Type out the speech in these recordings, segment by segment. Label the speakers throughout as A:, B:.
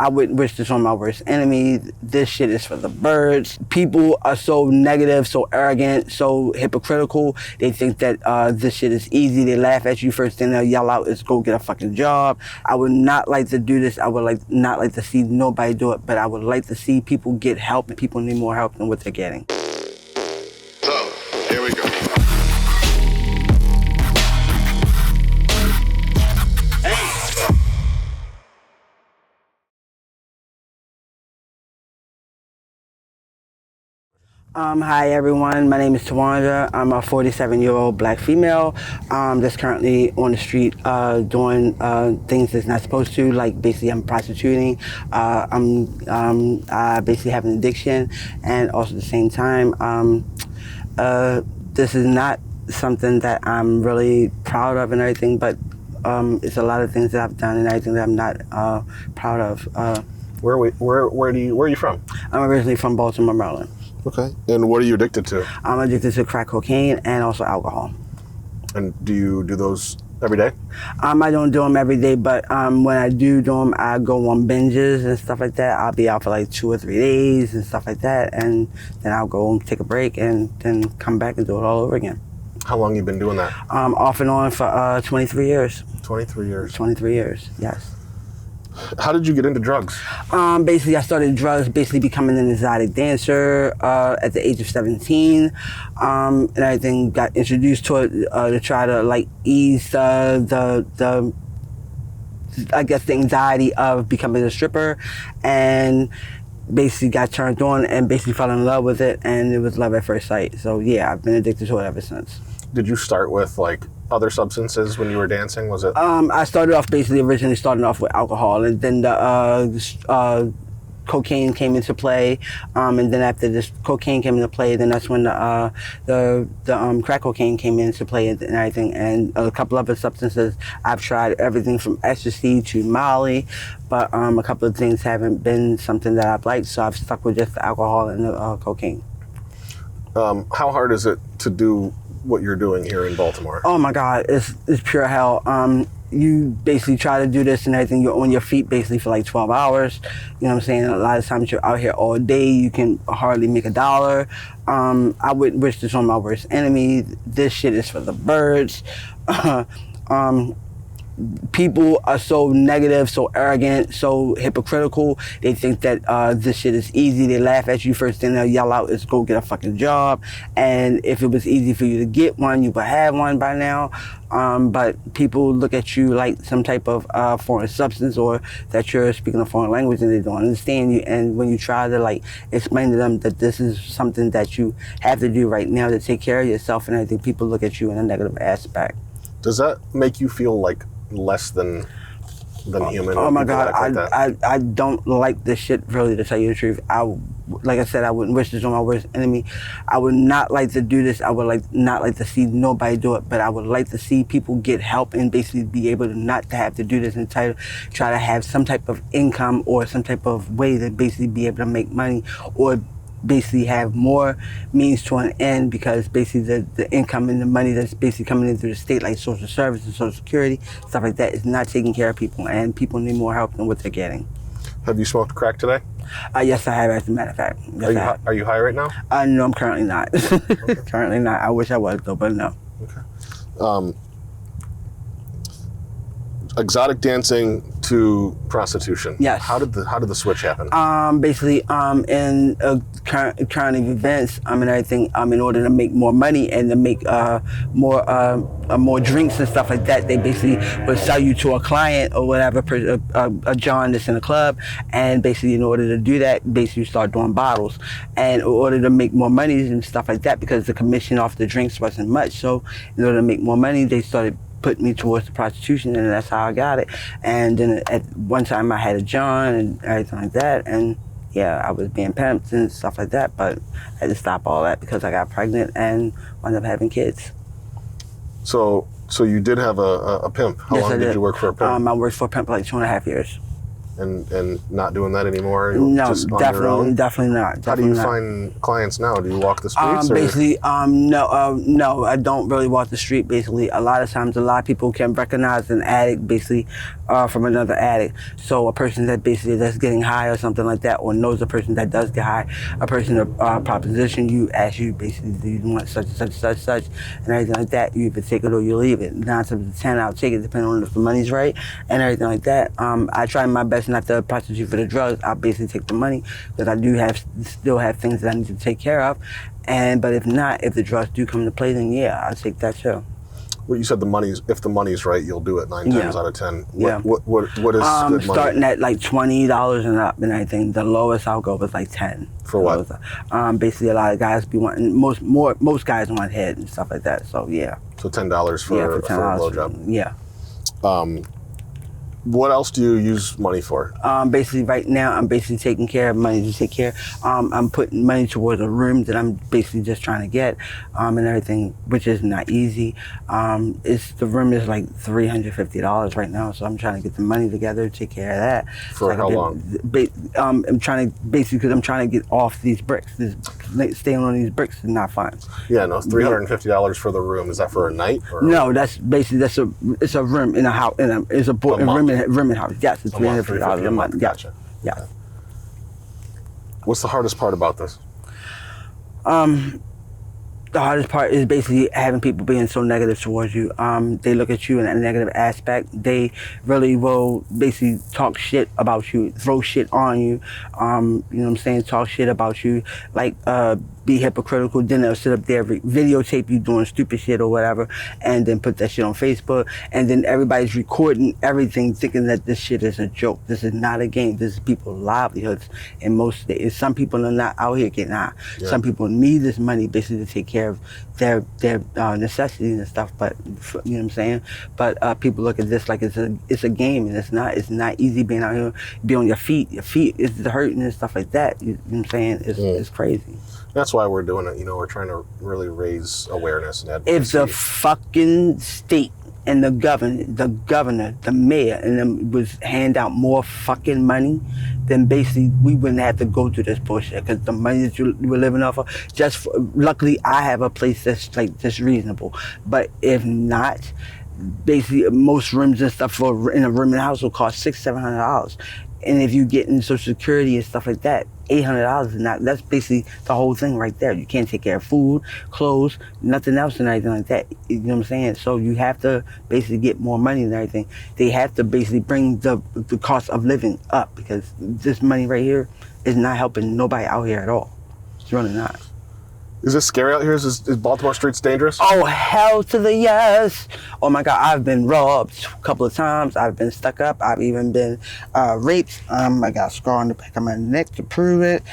A: I wouldn't wish this on my worst enemy. This shit is for the birds. People are so negative, so arrogant, so hypocritical. They think that this shit is easy. They laugh at you. First thing they'll yell out is go get a fucking job. I would not like to do this. I would not like to see nobody do it, but I would like to see people get help, and people need more help than what they're getting.
B: So, here we go.
A: Hi everyone, my name is Tawanda. I'm a 47-year-old black female that's currently on the street doing things that's not supposed to, like basically I'm prostituting. I basically have an addiction, and also at the same time, this is not something that I'm really proud of and everything, but it's a lot of things that I've done and everything that I'm not proud of.
C: Where are you from?
A: I'm originally from Baltimore, Maryland.
C: Okay. And what are you addicted to?
A: I'm addicted to crack cocaine and also alcohol.
C: And do you do those every day?
A: I don't do them every day, but when I do them, I go on binges and stuff like that. I'll be out for like 2 or 3 days and stuff like that, and then I'll go and take a break and then come back and do it all over again.
C: How long you been doing that?
A: Off and on for 23 years.
C: 23 years.
A: 23 years, yes.
C: How did you get into drugs?
A: Basically, I started drugs, basically becoming an exotic dancer at the age of 17. And everything, got introduced to it to try to like ease the I guess the anxiety of becoming a stripper, and basically got turned on and basically fell in love with it, and it was love at first sight. So yeah, I've been addicted to it ever since.
C: Did you start with like other substances when you were dancing? Was it?
A: I started off originally starting off with alcohol, and then the cocaine came into play, and then after this cocaine came into play, then that's when the crack cocaine came into play and everything, and a couple other substances. I've tried everything from ecstasy to Molly, but a couple of things haven't been something that I've liked, so I've stuck with just the alcohol and the cocaine.
C: How hard is it to do what you're doing here in Baltimore?
A: Oh my God, it's pure hell. You basically try to do this and everything, you're on your feet basically for like 12 hours. You know what I'm saying? A lot of times you're out here all day, you can hardly make $1. I wouldn't wish this on my worst enemy. This shit is for the birds. People are so negative, so arrogant, so hypocritical. They think that this shit is easy. They laugh at you. First thing they'll yell out is go get a fucking job. And if it was easy for you to get one, you would have one by now. But people look at you like some type of foreign substance, or that you're speaking a foreign language and they don't understand you. And when you try to like explain to them that this is something that you have to do right now to take care of yourself and everything, people look at you in a negative aspect.
C: Does that make you feel like less than human?
A: Oh my God, I don't like this shit, really, to tell you the truth. Like I said, I wouldn't wish this on my worst enemy. I would not like to do this. I would not like to see nobody do it, but I would like to see people get help and basically be able to not to have to do this and try to have some type of income or some type of way to basically be able to make money, or basically have more means to an end, because basically the income and the money that's basically coming in through the state, like social service and social security, stuff like that, is not taking care of people, and people need more help than what they're getting.
C: Have you smoked crack today?
A: Yes, I have, as a matter of fact. Yes,
C: are you high right now?
A: No, I'm currently not. Okay. Currently not. I wish I was though, but no.
C: Okay. Exotic dancing to prostitution.
A: Yes.
C: How did the switch happen?
A: Basically, in current events, and everything, in order to make more money and to make more drinks and stuff like that, they basically would sell you to a client or whatever, a John that's in a club, and basically in order to do that, basically you start doing bottles, and in order to make more money and stuff like that, because the commission off the drinks wasn't much, so in order to make more money, they started put me towards the prostitution, and that's how I got it. And then at one time I had a John and everything like that, and yeah, I was being pimped and stuff like that, but I had to stop all that because I got pregnant and wound up having kids.
C: So you did have a pimp. How long did you work for a pimp?
A: I worked for a pimp for like 2.5 years.
C: and not doing that anymore?
A: No,
C: just on your own?
A: definitely not.
C: How do you
A: Definitely not.
C: find clients now? Do you walk the streets? Or?
A: Basically, no, I don't really walk the street. Basically, a lot of times, a lot of people can recognize an addict, basically, from another addict. So a person that basically that's getting high or something like that, or knows a person that does get high, a person proposition you, ask you basically, do you want such and such, such, such, and everything like that. You either take it or you leave it. 9 times out of 10, I'll take it depending on if the money's right and everything like that. I try my best not to prostitute for the drugs. I'll basically take the money because I do still have things that I need to take care of. But if not, if the drugs do come into play, then yeah, I'll take that too.
C: Well, you said if the money's right, you'll do it 9 times out of 10.
A: Yeah.
C: What is good money?
A: Starting at like $20 and up, and I think the lowest I'll go was like 10.
C: For what?
A: Basically, a lot of guys be wanting most guys want head and stuff like that. So yeah.
C: So $10 for a blowjob.
A: Yeah.
C: What else do you use money for?
A: Basically, right now, I'm basically taking care of money to take care. I'm putting money towards a room that I'm basically just trying to get, and everything, which is not easy. The room is like $350 right now, so I'm trying to get the money together to take care of that.
C: For how long?
A: I'm trying to because I'm trying to get off these bricks. Staying on these bricks is not fun.
C: Yeah, no, $350 for the room. Is that for a night? Or?
A: No, that's basically it's a room in a house. It's a room in house. Yes, it's $350 a month.
C: Gotcha.
A: Yeah.
C: Okay. What's the hardest part about this?
A: The hardest part is basically having people being so negative towards you. They look at you in a negative aspect. They really will basically talk shit about you, throw shit on you. You know what I'm saying? Talk shit about you, like be hypocritical. Then they'll sit up there, videotape you doing stupid shit or whatever, and then put that shit on Facebook. And then everybody's recording everything, thinking that this shit is a joke. This is not a game. This is people's livelihoods. And most days, some people are not out here getting high. Yeah. Some people need this money basically to take care of their necessities and stuff. But you know what I'm saying? But people look at this like it's a game, and it's not. It's not easy being out here, be on your feet. Your feet is hurting and stuff like that. You know what I'm saying? It's crazy.
C: That's why we're doing it. You know, we're trying to really raise awareness and advocacy.
A: If the fucking state and the governor, the mayor, and them was hand out more fucking money, then basically we wouldn't have to go through this bullshit. Because the money that you were living off of, luckily I have a place that's like just reasonable. But if not, basically most rooms and stuff in a room in a house will cost $600-700. And if you get in Social Security and stuff like that, $800 is not. That's basically the whole thing right there. You can't take care of food, clothes, nothing else, and anything like that. You know what I'm saying? So you have to basically get more money and everything. They have to basically bring the cost of living up, because this money right here is not helping nobody out here at all. It's really not.
C: Is this scary out here? Is Baltimore streets dangerous?
A: Oh, hell to the yes. Oh my God, I've been robbed a couple of times. I've been stuck up. I've even been raped. I got a scar on the back of my neck to prove it.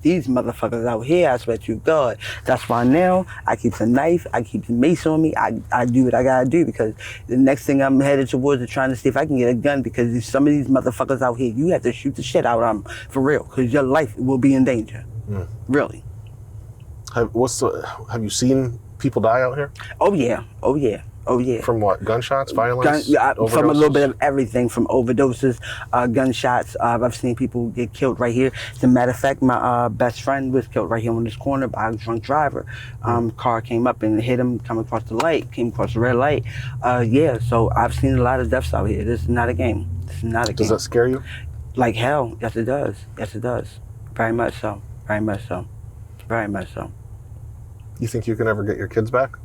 A: These motherfuckers out here, I swear to God. That's why now I keep a knife, I keep the mace on me. I do what I gotta do, because the next thing I'm headed towards is trying to see if I can get a gun, because some of these motherfuckers out here, you have to shoot the shit out of them for real, because your life will be in danger. Really.
C: Have you seen people die out here?
A: Oh yeah.
C: From what? Gunshots, violence, overdoses?
A: From a little bit of everything, from overdoses, gunshots. I've seen people get killed right here. As a matter of fact, my best friend was killed right here on this corner by a drunk driver. Car came up and hit him, came across the red light. So I've seen a lot of deaths out here. This is not a game.
C: Does that scare you?
A: Like hell. Yes, it does. Yes, it does. Very much so. Very much so. Very much so.
C: You think you can ever get your kids back?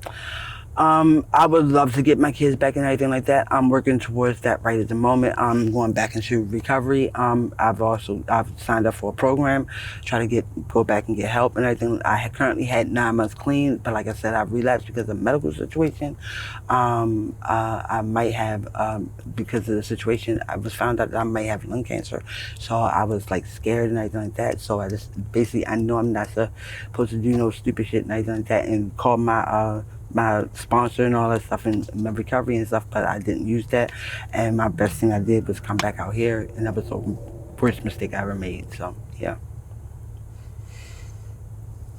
A: I would love to get my kids back and everything like that. I'm working towards that right at the moment. I'm going back into recovery. I've signed up for a program, try to go back and get help and everything. I currently had 9 months clean, but like I said, I've relapsed because of the medical situation. I might have, because of the situation, I was found out that I might have lung cancer. So I was like scared and everything like that. So I just basically, I know I'm not supposed to do no stupid shit and everything like that, and call my sponsor and all that stuff and my recovery and stuff, but I didn't use that. And my best thing I did was come back out here, and that was the worst mistake I ever made. So yeah.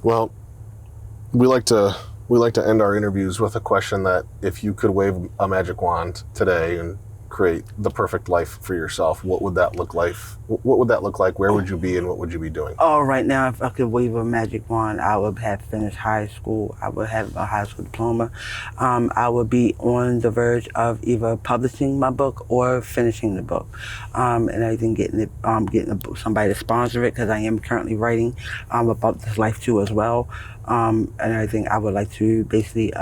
C: Well, we like to end our interviews with a question that, if you could wave a magic wand today and create the perfect life for yourself, what would that look like? What would that look like? Where would you be, and what would you be doing?
A: Oh, right now, if I could wave a magic wand, I would have finished high school. I would have a high school diploma. I would be on the verge of either publishing my book or finishing the book, and I think getting somebody to sponsor it, because I am currently writing about this life too as well. And I think I would like to basically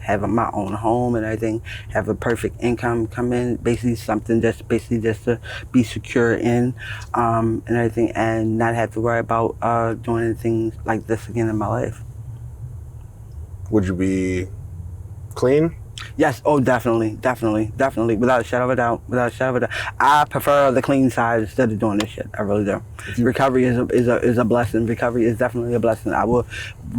A: have my own home, and I think have a perfect income come in, basically something just to be secure in, and I think, and not have to worry about doing things like this again in my life.
C: Would you be clean?
A: Yes. Oh, definitely, without a shadow of a doubt. I prefer the clean side instead of doing this shit. I really do. Recovery is a blessing. Recovery is definitely a blessing. I will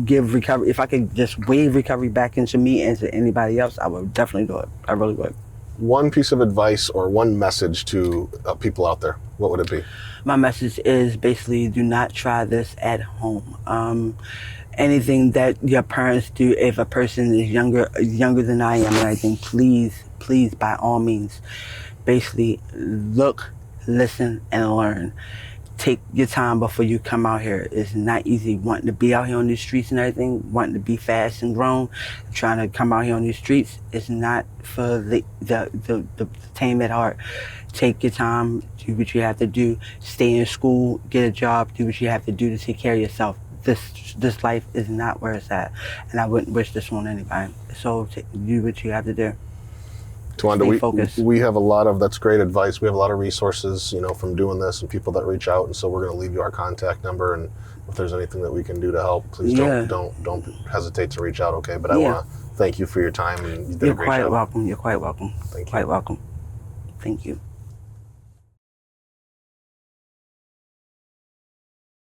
A: give recovery, if I could just wave recovery back into me and to anybody else, I would definitely do it. I really would.
C: One piece of advice or one message to people out there, what would it be?
A: My message is basically, do not try this at home. Anything that your parents do, if a person is younger than I am, and I think, please, by all means, basically look, listen, and learn. Take your time before you come out here. It's not easy wanting to be out here on these streets and everything, wanting to be fast and grown, trying to come out here on these streets. It's not for the tame at heart. Take your time, do what you have to do, stay in school, get a job, do what you have to do to take care of yourself. This life is not where it's at, and I wouldn't wish this on anybody. So do what you have to do.
C: Tawanda, we have a lot of, that's great advice. We have a lot of resources, from doing this and people that reach out, and so we're going to leave you our contact number, and if there's anything that we can do to help, please don't hesitate to reach out. Okay, but I want to thank you for your time, and you did a great job.
A: You're quite welcome.
C: Thank you.
A: Quite welcome. Thank you.